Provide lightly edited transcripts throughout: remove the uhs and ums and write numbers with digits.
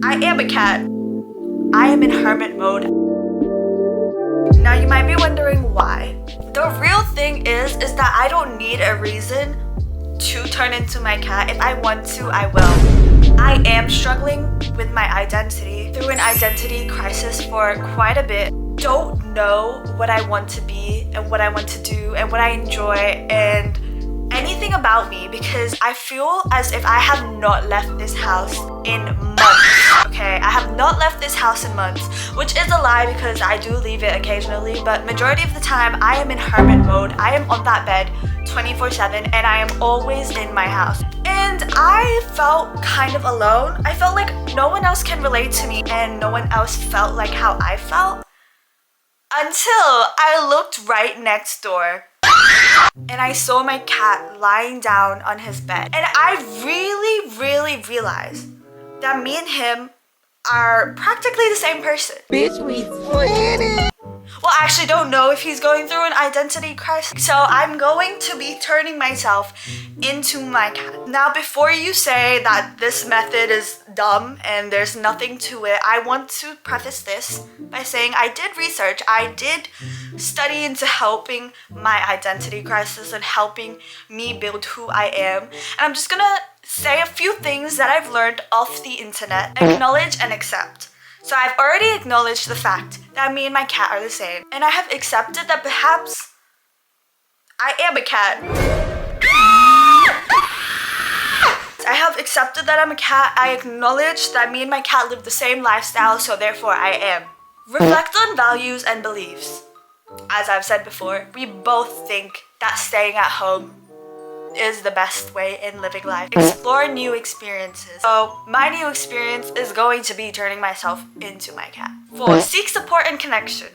I am a cat. I am in hermit mode. Now you might be wondering why. The real thing is that I don't need a reason to turn into my cat. If I want to, I will. I am struggling with my identity through an identity crisis for quite a bit. Don't know what I want to be and what I want to do and what I enjoy and anything about me, because I feel as if I have not left this house in months. Okay, I have not left this house in months, which is a lie because I do leave it occasionally, but majority of the time I am in hermit mode. I am on that bed 24/7 and I am always in my house. And I felt kind of alone. I felt like no one else can relate to me and no one else felt like how I felt until I looked right next door and I saw my cat lying down on his bed. And I really realized that me and him are practically the same person. Bitch, we twinning. Well, I actually don't know if he's going through an identity crisis. So I'm going to be turning myself into my cat. Now, before you say that this method is dumb and there's nothing to it, I want to preface this by saying I did research. I did study into helping my identity crisis and helping me build who I am. And I'm just gonna say a few things that I've learned off the internet. Acknowledge and accept. So I've already acknowledged the fact that me and my cat are the same. And I have accepted that perhaps I am a cat. I have accepted that I'm a cat. I acknowledge that me and my cat live the same lifestyle, so therefore I am. Reflect on values and beliefs. As I've said before, we both think that staying at home is the best way in living life. Explore new experiences. So my new experience is going to be turning myself into my cat. 4. Seek support and connection.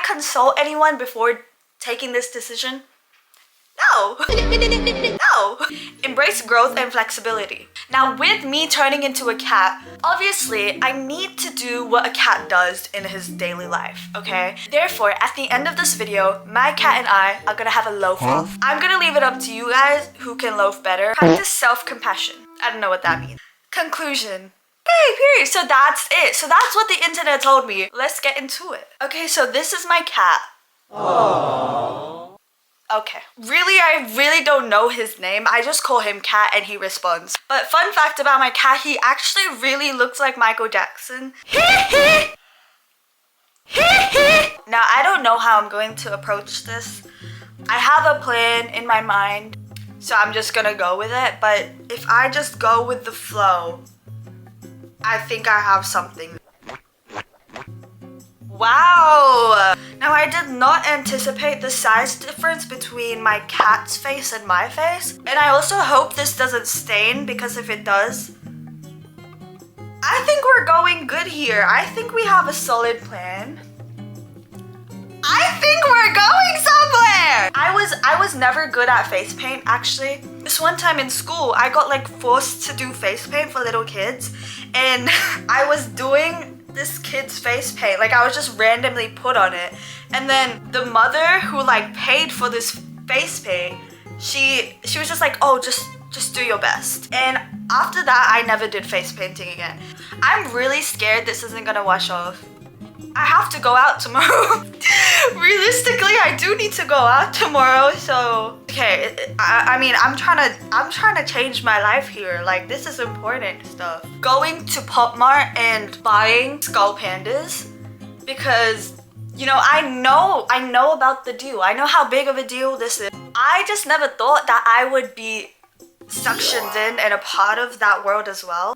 Consult anyone before taking this decision? No. No. Embrace growth and flexibility. Now, with me turning into a cat, obviously I need to do what a cat does in his daily life, okay? Therefore, at the end of this video, my cat and I are gonna have a loaf off. I'm gonna leave it up to you guys who can loaf better. Practice self-compassion. I don't know what that means. Conclusion. Okay, period. So that's it. So that's what the internet told me. Let's get into it. Okay, so this is my cat. Aww. Okay. Really, I really don't know his name. I just call him Cat and he responds. But fun fact about my cat, he actually really looks like Michael Jackson. Now, I don't know how I'm going to approach this. I have a plan in my mind, so I'm just gonna go with it. But if I just go with the flow, I think I have something. Wow! Now, I did not anticipate the size difference between my cat's face and my face. And I also hope this doesn't stain, because if it does, I think we're going good here. I think we have a solid plan. I think we're going somewhere! I was never good at face paint, actually. This one time in school, I got like forced to do face paint for little kids. And I was doing this kid's face paint, like I was just randomly put on it, and then the mother who like paid for this face paint, she was just like, oh, just do your best. And after that, I never did face painting again. I'm really scared this isn't gonna wash off. I have to go out tomorrow. Realistically, I do need to go out tomorrow, so okay. I mean, I'm trying to change my life here. Like, this is important stuff. Going to Pop Mart and buying skull pandas, because you know, I know about the deal. I know how big of a deal this is. I just never thought that I would be suctioned in and a part of that world as well.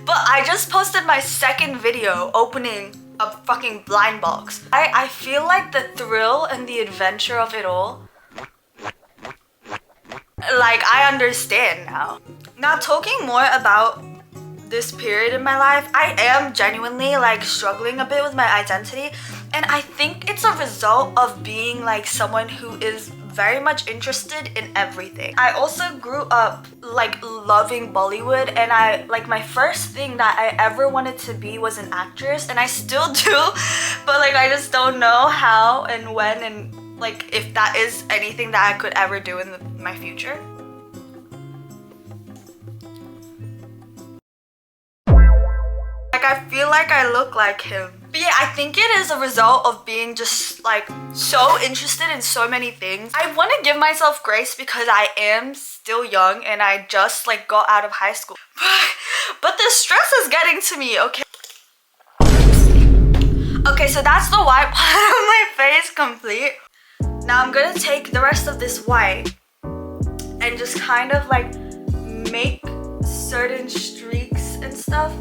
But I just posted my second video opening a fucking blind box. I feel like the thrill and the adventure of it all, like, I understand now. Now, talking more about this period in my life, I am genuinely like struggling a bit with my identity, and I think it's a result of being like someone who is very much interested in everything. I also grew up like loving Bollywood, and my first thing that I ever wanted to be was an actress, and I still do, but like I just don't know how and when, and like if that is anything that I could ever do in my future. I feel like I look like him. But yeah, I think it is a result of being just like so interested in so many things. I want to give myself grace because I am still young and I just like got out of high school. But the stress is getting to me, okay? Okay, so that's the white part of my face complete. Now I'm gonna take the rest of this white and just kind of like make certain streaks and stuff.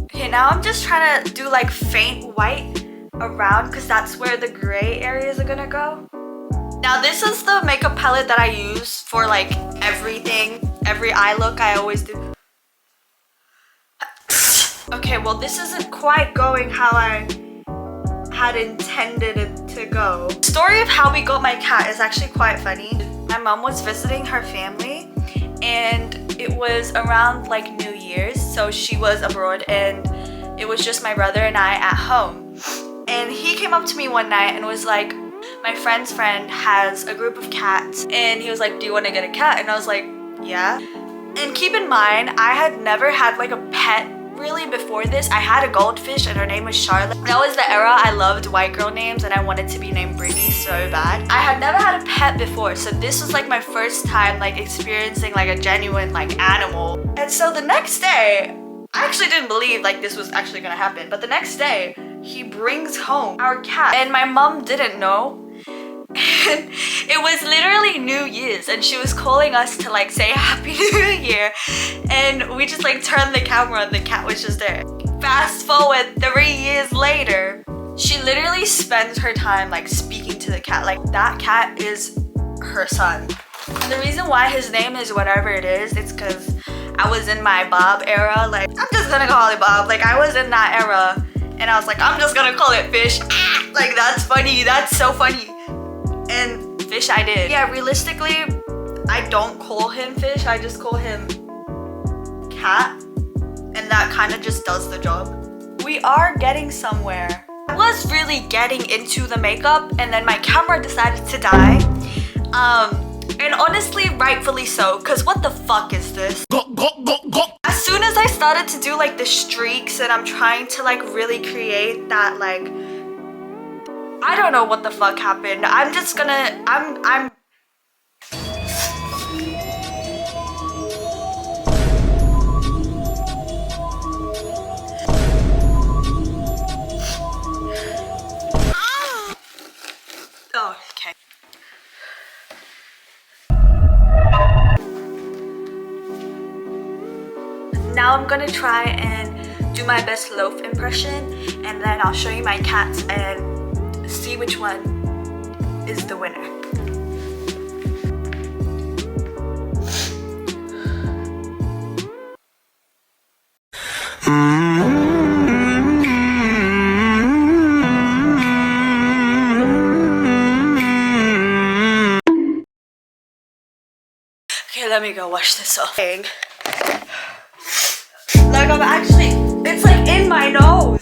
Okay, now I'm just trying to do like faint white around because that's where the gray areas are gonna go. Now this is the makeup palette that I use for like everything, every eye look I always do. Okay, well this isn't quite going how I had intended it to go. The story of how we got my cat is actually quite funny. My mom was visiting her family and it was around like New Year's, so she was abroad and it was just my brother and I at home. And he came up to me one night and was like, my friend's friend has a group of cats, and he was like, do you want to get a cat? And I was like, yeah. And keep in mind, I had never had like a pet really before this. I had a goldfish and her name was Charlotte. That was the era I loved white girl names and I wanted to be named Brittany so bad. I had never had a pet before, so this was like my first time like experiencing like a genuine like animal. And so the next day, I actually didn't believe like this was actually gonna happen, but the next day he brings home our cat and my mom didn't know. And it was literally New Year's and she was calling us to like say Happy New Year, and we just like turned the camera and the cat was just there. Fast forward 3 years later, she literally spends her time like speaking to the cat. Like that cat is her son. And the reason why his name is whatever it is, it's because I was in my Bob era. Like I'm just gonna call it Bob. Like I was in that era and I was like, I'm just gonna call it Fish. Like that's funny, that's so funny. And Fish I did. Yeah, realistically, I don't call him Fish, I just call him Cat. And that kind of just does the job. We are getting somewhere. I was really getting into the makeup and then my camera decided to die. And honestly, rightfully so, because what the fuck is this? As soon as I started to do like the streaks and I'm trying to like really create that like, I don't know what the fuck happened. I'm just gonna, I'm oh, okay. Now I'm gonna try and do my best loaf impression and then I'll show you my cats and see which one is the winner. Okay, let me go wash this off. Like I'm actually, it's like in my nose.